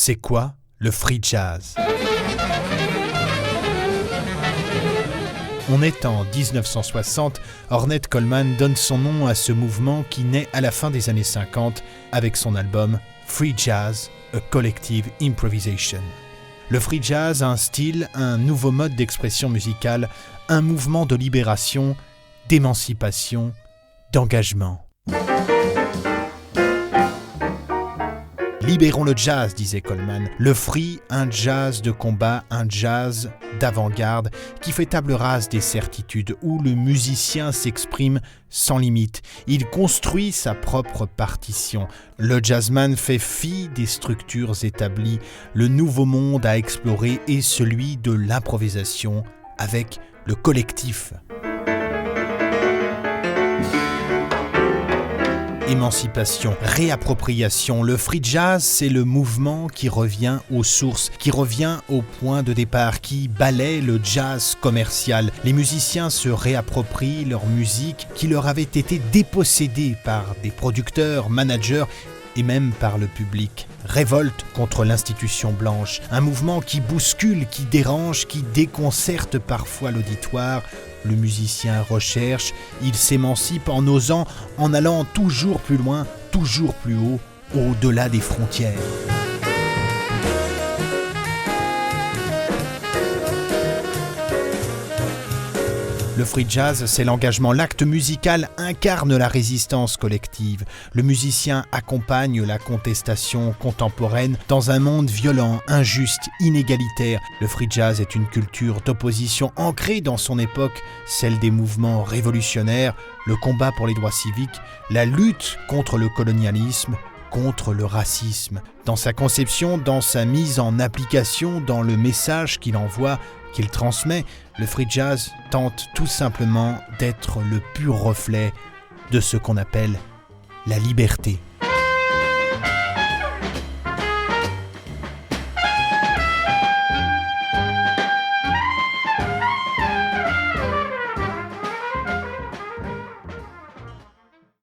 C'est quoi le free jazz ? On est en 1960, Ornette Coleman donne son nom à ce mouvement qui naît à la fin des années 50 avec son album Free Jazz, A Collective Improvisation. Le free jazz, un style, un nouveau mode d'expression musicale, un mouvement de libération, d'émancipation, d'engagement. Libérons le jazz, disait Coleman. Le free, un jazz de combat, un jazz d'avant-garde qui fait table rase des certitudes, où le musicien s'exprime sans limite. Il construit sa propre partition. Le jazzman fait fi des structures établies. Le nouveau monde à explorer est celui de l'improvisation avec le collectif. Émancipation, réappropriation. Le free jazz, c'est le mouvement qui revient aux sources, qui revient au point de départ, qui balaie le jazz commercial. Les musiciens se réapproprient leur musique qui leur avait été dépossédée par des producteurs, managers et même par le public. Révolte contre l'institution blanche. Un mouvement qui bouscule, qui dérange, qui déconcerte parfois l'auditoire. Le musicien recherche, il s'émancipe en osant, en allant toujours plus loin, toujours plus haut, au-delà des frontières. Le free jazz, c'est l'engagement. L'acte musical incarne la résistance collective. Le musicien accompagne la contestation contemporaine dans un monde violent, injuste, inégalitaire. Le free jazz est une culture d'opposition ancrée dans son époque, celle des mouvements révolutionnaires, le combat pour les droits civiques, la lutte contre le colonialisme, contre le racisme. Dans sa conception, dans sa mise en application, dans le message qu'il envoie, qu'il transmet, le free jazz tente tout simplement d'être le pur reflet de ce qu'on appelle la liberté.